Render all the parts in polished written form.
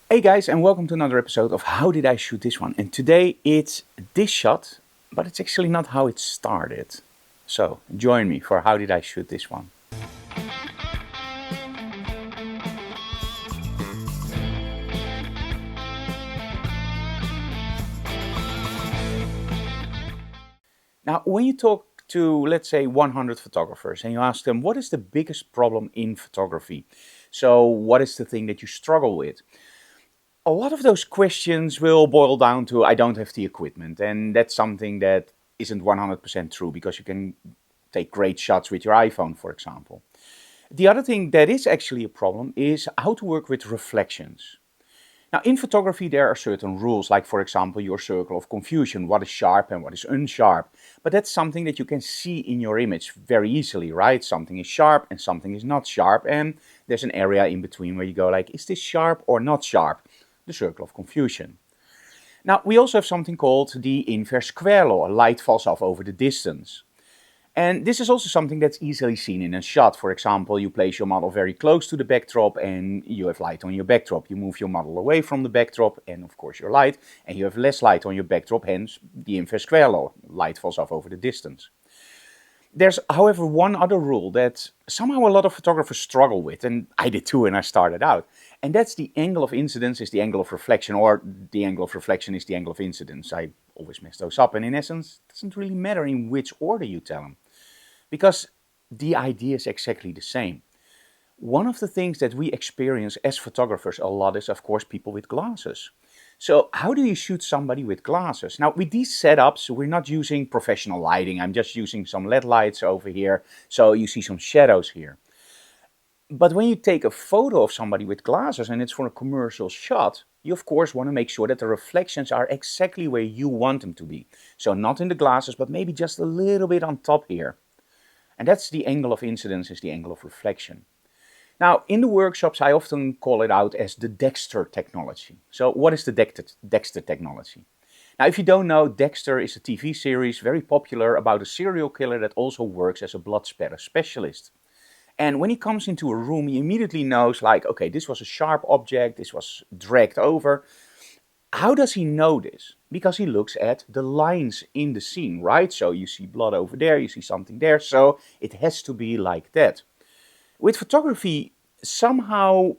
Hey guys, and welcome to another episode of How Did I Shoot This One? And today it's this shot, but it's actually not how it started. So join me for How Did I Shoot This One? Now, when you talk to, let's say, 100 photographers and you ask them, what is the biggest problem in photography? So, what is the thing that you struggle with? A lot of those questions will boil down to, I don't have the equipment. And that's something that isn't 100% true because you can take great shots with your iPhone, for example. The other thing that is actually a problem is how to work with reflections. Now, in photography, there are certain rules, like, for example, your circle of confusion, what is sharp and what is unsharp. But that's something that you can see in your image very easily, right? Something is sharp and something is not sharp, and there's an area in between where you go like, is this sharp or not sharp? The circle of confusion. Now, we also have something called the inverse square law, light falls off over the distance. And this is also something that's easily seen in a shot. For example, you place your model very close to the backdrop and you have light on your backdrop. You move your model away from the backdrop and of course your light, and you have less light on your backdrop, hence the inverse square law, light falls off over the distance. There's, however, one other rule that somehow a lot of photographers struggle with, and I did too when I started out, and that's the angle of incidence is the angle of reflection, or the angle of reflection is the angle of incidence. I always mess those up, and in essence, it doesn't really matter in which order you tell them, because the idea is exactly the same. One of the things that we experience as photographers a lot is, of course, people with glasses. So how do you shoot somebody with glasses? Now, with these setups, we're not using professional lighting. I'm just using some LED lights over here, so you see some shadows here. But when you take a photo of somebody with glasses and it's for a commercial shot, you of course want to make sure that the reflections are exactly where you want them to be. So not in the glasses, but maybe just a little bit on top here. And that's the angle of incidence, is the angle of reflection. Now, in the workshops, I often call it out as the Dexter-technology. So what is the Dexter-technology? Now, if you don't know, Dexter is a TV series very popular about a serial killer that also works as a blood spatter specialist. And when he comes into a room, he immediately knows, like, okay, this was a sharp object, this was dragged over. How does he know this? Because he looks at the lines in the scene, right? So you see blood over there, you see something there, so it has to be like that. With photography, somehow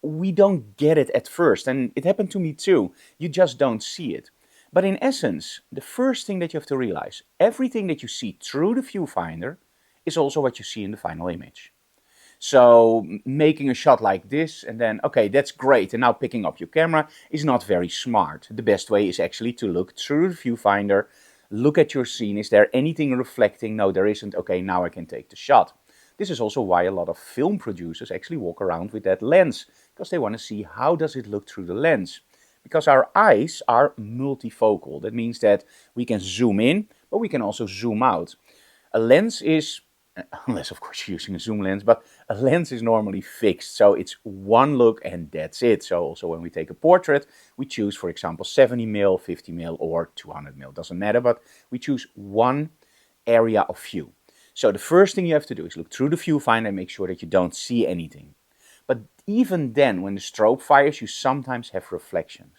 we don't get it at first, and it happened to me too. You just don't see it. But in essence, the first thing that you have to realize, everything that you see through the viewfinder is also what you see in the final image. So making a shot like this and then, okay, that's great, and now picking up your camera is not very smart. The best way is actually to look through the viewfinder, look at your scene. Is there anything reflecting? No, there isn't. Okay, now I can take the shot. This is also why a lot of film producers actually walk around with that lens, because they want to see how does it look through the lens. Because our eyes are multifocal. That means that we can zoom in, but we can also zoom out. A lens is, unless of course you're using a zoom lens, but a lens is normally fixed. So it's one look and that's it. So also when we take a portrait, we choose, for example, 70mm, 50mm or 200mm. Doesn't matter, but we choose one area of view. So the first thing you have to do is look through the viewfinder and make sure that you don't see anything. But even then, when the strobe fires, you sometimes have reflections.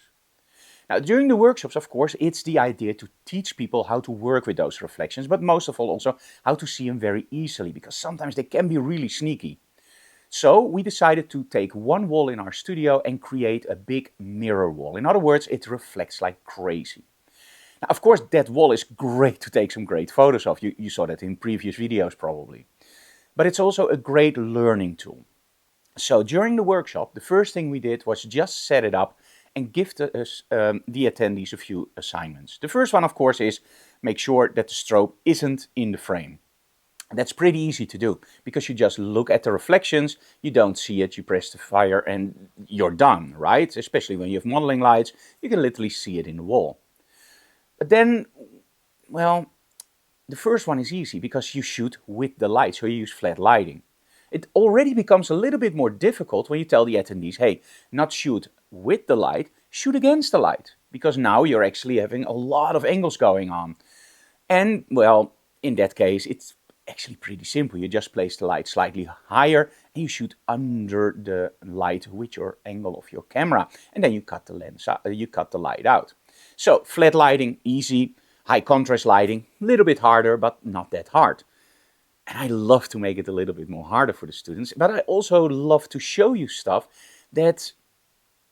Now, during the workshops, of course, it's the idea to teach people how to work with those reflections, but most of all also how to see them very easily, because sometimes they can be really sneaky. So we decided to take one wall in our studio and create a big mirror wall. In other words, it reflects like crazy. Now, of course, that wall is great to take some great photos of. You saw that in previous videos probably. But it's also a great learning tool. So during the workshop, the first thing we did was just set it up and give the attendees a few assignments. The first one, of course, is make sure that the strobe isn't in the frame. That's pretty easy to do because you just look at the reflections, you don't see it, you press the fire and you're done, right? Especially when you have modeling lights, you can literally see it in the wall. But then, well, the first one is easy because you shoot with the light, so you use flat lighting. It already becomes a little bit more difficult when you tell the attendees, hey, not shoot with the light, shoot against the light. Because now you're actually having a lot of angles going on. And, well, in that case, it's Actually pretty simple. You just place the light slightly higher and you shoot under the light with your angle of your camera. And then you cut the lens out, you cut the light out. So flat lighting, easy. High contrast lighting, a little bit harder, but not that hard. And I love to make it a little bit more harder for the students, but I also love to show you stuff that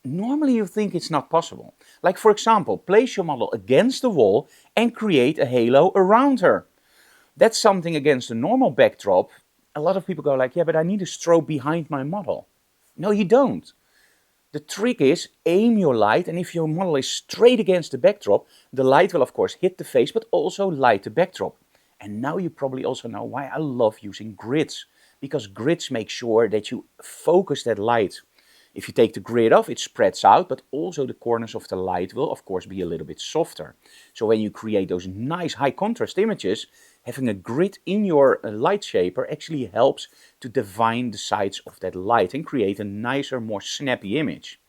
normally you think it's not possible. Like for example, place your model against the wall and create a halo around her. That's something against a normal backdrop. A lot of people go like, yeah, but I need a strobe behind my model. No, you don't. The trick is aim your light, and if your model is straight against the backdrop, the light will of course hit the face, but also light the backdrop. And now you probably also know why I love using grids, because grids make sure that you focus that light. If you take the grid off, it spreads out, but also the corners of the light will of course be a little bit softer. So when you create those nice high contrast images, having a grid in your light shaper actually helps to define the sides of that light and create a nicer, more snappy image.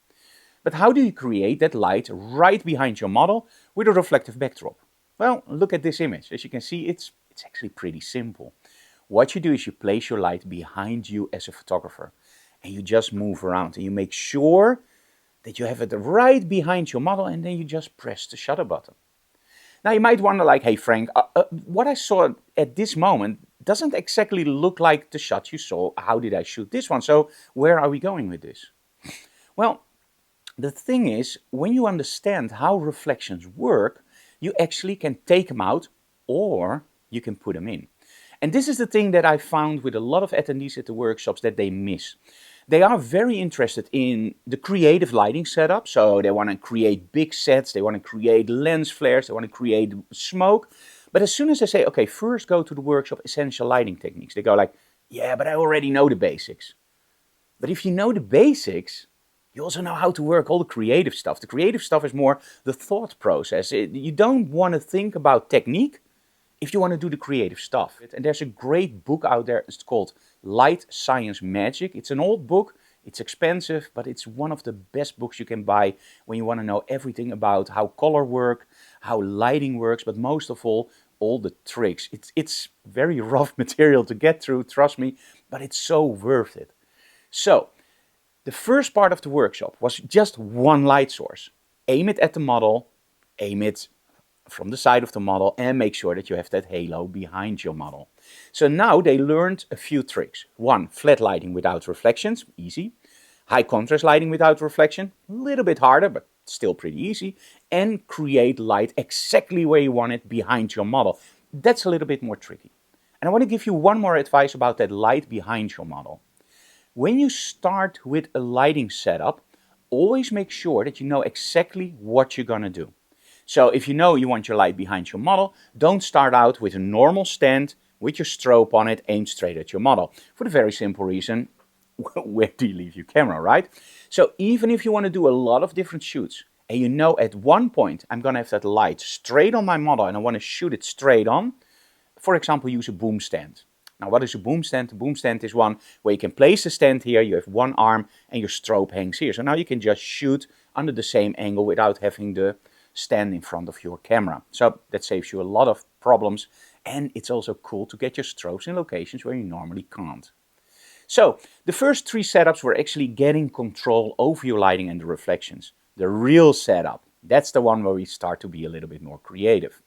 But how do you create that light right behind your model with a reflective backdrop? Well, look at this image. As you can see, it's actually pretty simple. What you do is you place your light behind you as a photographer and you just move around and you make sure that you have it right behind your model, and then you just press the shutter button. Now you might wonder like, hey Frank, what I saw at this moment doesn't exactly look like the shot you saw. How did I shoot this one? So where are we going with this? Well, the thing is, when you understand how reflections work, you actually can take them out or you can put them in. And this is the thing that I found with a lot of attendees at the workshops that they miss. They are very interested in the creative lighting setup, so they want to create big sets, they want to create lens flares, they want to create smoke. But as soon as I say, okay, first go to the workshop essential lighting techniques, they go like, yeah, but I already know the basics. But if you know the basics, you also know how to work all the creative stuff. The creative stuff is more the thought process. You don't want to think about technique if you want to do the creative stuff. And there's a great book out there, it's called Light Science Magic. It's an old book, it's expensive, but it's one of the best books you can buy when you want to know everything about how color works, how lighting works, but most of all the tricks. It's very rough material to get through, trust me, but it's so worth it. So, the first part of the workshop was just one light source. Aim it at the model, aim it from the side of the model, and make sure that you have that halo behind your model. So now they learned a few tricks. One, flat lighting without reflections, easy. High contrast lighting without reflection, a little bit harder, but still pretty easy. And create light exactly where you want it behind your model. That's a little bit more tricky. And I want to give you one more advice about that light behind your model. When you start with a lighting setup, always make sure that you know exactly what you're going to do. So if you know you want your light behind your model, don't start out with a normal stand with your strobe on it aimed straight at your model. For the very simple reason, where do you leave your camera, right? So even if you want to do a lot of different shoots, and you know at one point I'm going to have that light straight on my model and I want to shoot it straight on, for example, use a boom stand. Now, what is a boom stand? A boom stand is one where you can place the stand here, you have one arm, and your strobe hangs here. So now you can just shoot under the same angle without having the stand in front of your camera. So that saves you a lot of problems, and it's also cool to get your strobes in locations where you normally can't. So the first three setups were actually getting control over your lighting and the reflections. The real setup, that's the one where we start to be a little bit more creative.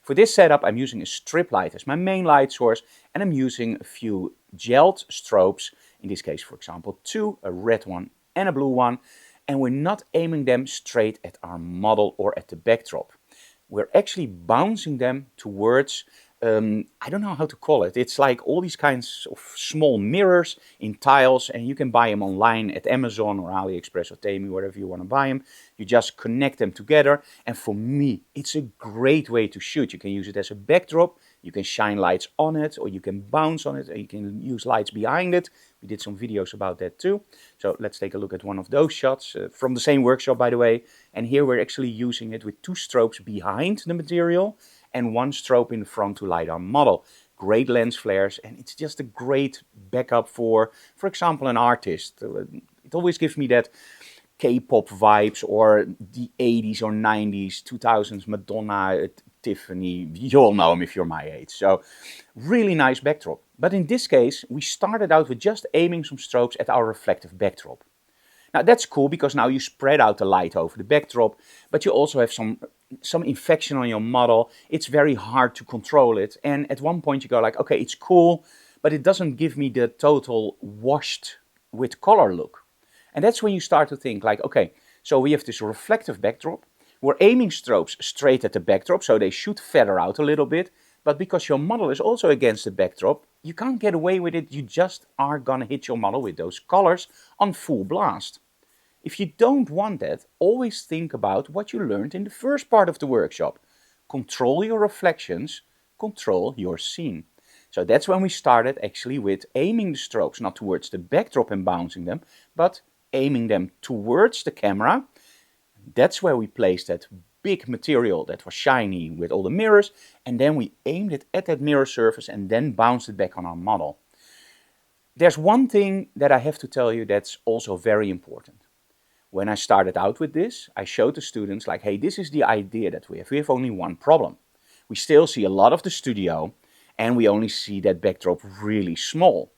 For this setup, I'm using a strip light as my main light source, and I'm using a few gelled strobes, in this case, for example, two, a red one and a blue one, and we're not aiming them straight at our model or at the backdrop. We're actually bouncing them towards, I don't know how to call it. It's like all these kinds of small mirrors in tiles, and you can buy them online at Amazon or AliExpress or Temu, wherever you want to buy them. You just connect them together, and for me, it's a great way to shoot. You can use it as a backdrop, you can shine lights on it, or you can bounce on it, or you can use lights behind it. We did some videos about that too. So let's take a look at one of those shots from the same workshop, by the way. And here we're actually using it with two strobes behind the material and one strobe in front to light our model. Great lens flares, and it's just a great backup for example, an artist. It always gives me that K-pop vibes, or the 80s or 90s, 2000s Madonna, Tiffany, you all know him if you're my age. So really nice backdrop. But in this case, we started out with just aiming some strobes at our reflective backdrop. Now that's cool because now you spread out the light over the backdrop, but you also have some infection on your model. It's very hard to control it. And at one point you go like, okay, it's cool, but it doesn't give me the total washed with color look. And that's when you start to think like, okay, so we have this reflective backdrop. We're aiming strobes straight at the backdrop, so they should feather out a little bit. But because your model is also against the backdrop, you can't get away with it. You just are gonna hit your model with those colors on full blast. If you don't want that, always think about what you learned in the first part of the workshop. Control your reflections, control your scene. So that's when we started actually with aiming the strobes not towards the backdrop and bouncing them, but aiming them towards the camera. That's where we placed that big material that was shiny with all the mirrors, and then we aimed it at that mirror surface and then bounced it back on our model. There's one thing that I have to tell you that's also very important. When I started out with this, I showed the students like, hey, this is the idea that we have. We have only one problem. We still see a lot of the studio and we only see that backdrop really small.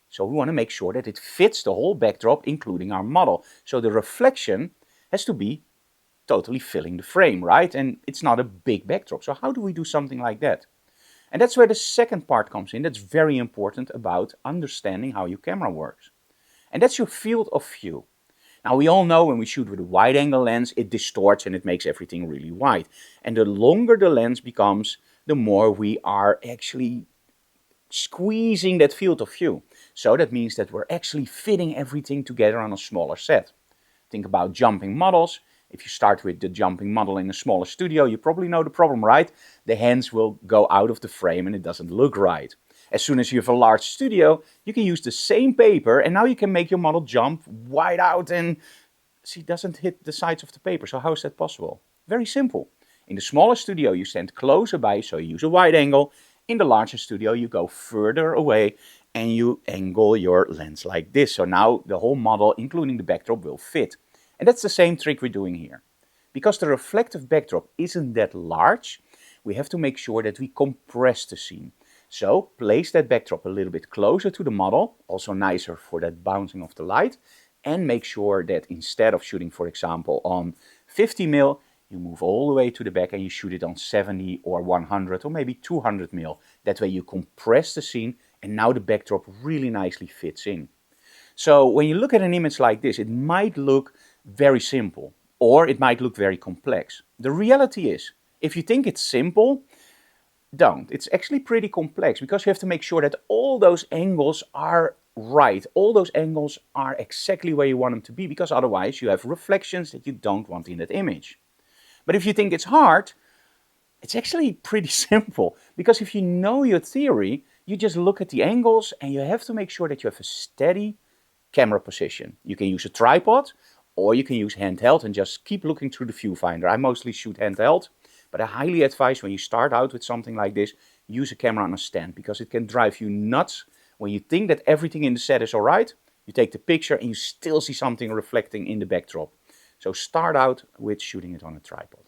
So we want to make sure that it fits the whole backdrop, including our model. So the reflection has to be totally filling the frame, right? And it's not a big backdrop. So how do we do something like that? And that's where the second part comes in. That's very important about understanding how your camera works. And that's your field of view. Now we all know when we shoot with a wide angle lens, it distorts and it makes everything really wide. And the longer the lens becomes, the more we are actually squeezing that field of view. So that means that we're actually fitting everything together on a smaller set. Think about jumping models. If you start with the jumping model in a smaller studio, you probably know the problem, right? The hands will go out of the frame and it doesn't look right. As soon as you have a large studio, you can use the same paper and now you can make your model jump wide out and see, it doesn't hit the sides of the paper. So how is that possible? Very simple. In the smaller studio, you stand closer by, so you use a wide angle. In the larger studio, you go further away and you angle your lens like this. So now the whole model, including the backdrop, will fit. And that's the same trick we're doing here. Because the reflective backdrop isn't that large, we have to make sure that we compress the scene. So place that backdrop a little bit closer to the model, also nicer for that bouncing of the light, and make sure that instead of shooting, for example, on 50mm, you move all the way to the back and you shoot it on 70 or 100 or maybe 200mm. That way you compress the scene and now the backdrop really nicely fits in. So when you look at an image like this, it might look very simple or it might look very complex. The reality is, if you think it's simple, don't. It's actually pretty complex because you have to make sure that all those angles are right. All those angles are exactly where you want them to be, because otherwise you have reflections that you don't want in that image. But if you think it's hard, it's actually pretty simple, because if you know your theory, you just look at the angles and you have to make sure that you have a steady camera position. You can use a tripod or you can use handheld and just keep looking through the viewfinder. I mostly shoot handheld, but I highly advise when you start out with something like this, use a camera on a stand, because it can drive you nuts when you think that everything in the set is alright. You take the picture and you still see something reflecting in the backdrop. So start out with shooting it on a tripod.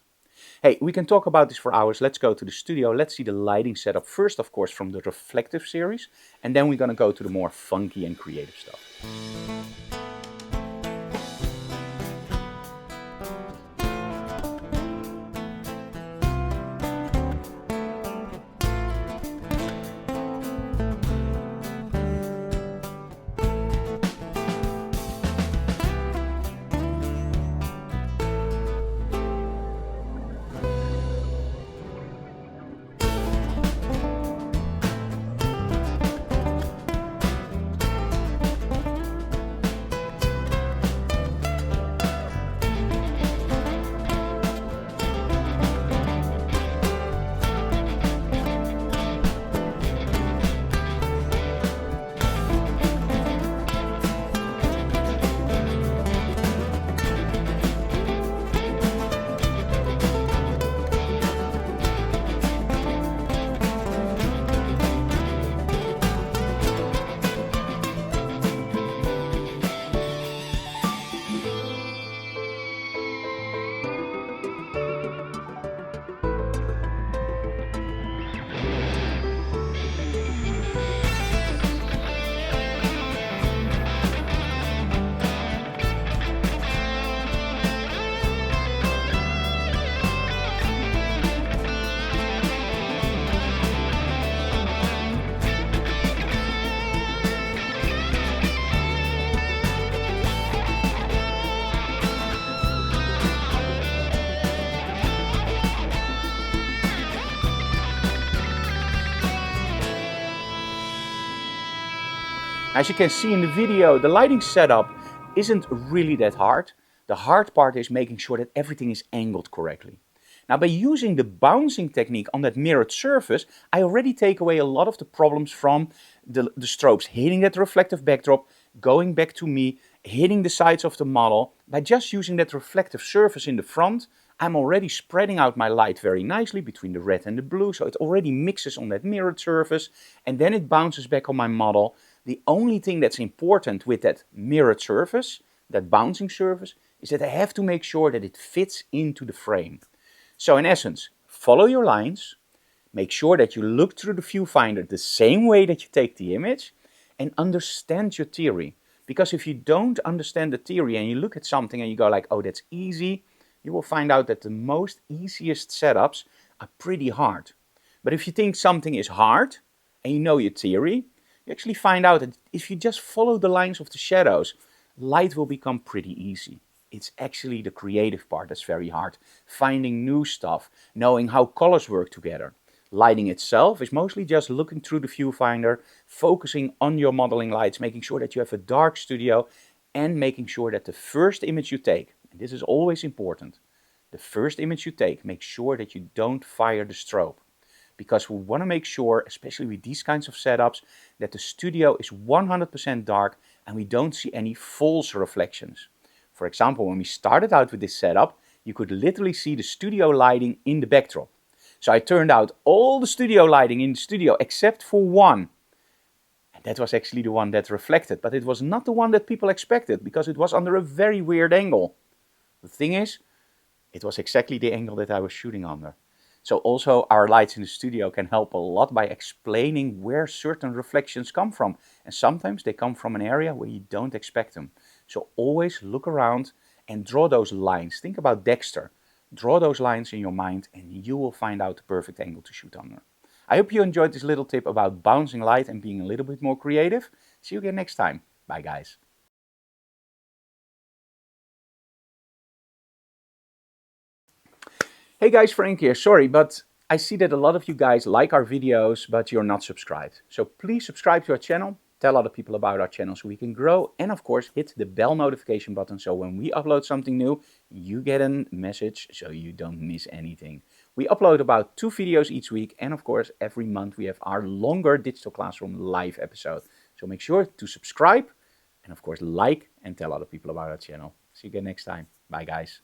Hey, we can talk about this for hours. Let's go to the studio. Let's see the lighting setup first, of course, from the reflective series. And then we're going to go to the more funky and creative stuff. As you can see in the video, the lighting setup isn't really that hard. The hard part is making sure that everything is angled correctly. Now, by using the bouncing technique on that mirrored surface, I already take away a lot of the problems from the strobes hitting that reflective backdrop, going back to me, hitting the sides of the model. By just using that reflective surface in the front, I'm already spreading out my light very nicely between the red and the blue, so it already mixes on that mirrored surface, and then it bounces back on my model. The only thing that's important with that mirrored surface, that bouncing surface, is that I have to make sure that it fits into the frame. So in essence, follow your lines, make sure that you look through the viewfinder the same way that you take the image, and understand your theory. Because if you don't understand the theory and you look at something and you go like, oh, that's easy, you will find out that the most easiest setups are pretty hard. But if you think something is hard and you know your theory, you actually find out that if you just follow the lines of the shadows, light will become pretty easy. It's actually the creative part that's very hard. Finding new stuff, knowing how colors work together. Lighting itself is mostly just looking through the viewfinder, focusing on your modeling lights, making sure that you have a dark studio, and making sure that the first image you take, and this is always important, the first image you take, make sure that you don't fire the strobe. Because we want to make sure, especially with these kinds of setups, that the studio is 100% dark and we don't see any false reflections. For example, when we started out with this setup, you could literally see the studio lighting in the backdrop. So I turned out all the studio lighting in the studio except for one. And that was actually the one that reflected, but it was not the one that people expected because it was under a very weird angle. The thing is, it was exactly the angle that I was shooting under. So also our lights in the studio can help a lot by explaining where certain reflections come from. And sometimes they come from an area where you don't expect them. So always look around and draw those lines. Think about Dexter. Draw those lines in your mind and you will find out the perfect angle to shoot under. I hope you enjoyed this little tip about bouncing light and being a little bit more creative. See you again next time. Bye guys. Hey guys, Frank here. Sorry, but I see that a lot of you guys like our videos, but you're not subscribed. So please subscribe to our channel, tell other people about our channel so we can grow, and of course hit the bell notification button so when we upload something new, you get a message so you don't miss anything. We upload about 2 videos each week, and of course every month we have our longer Digital Classroom live episode. So make sure to subscribe, and of course like and tell other people about our channel. See you again next time. Bye guys.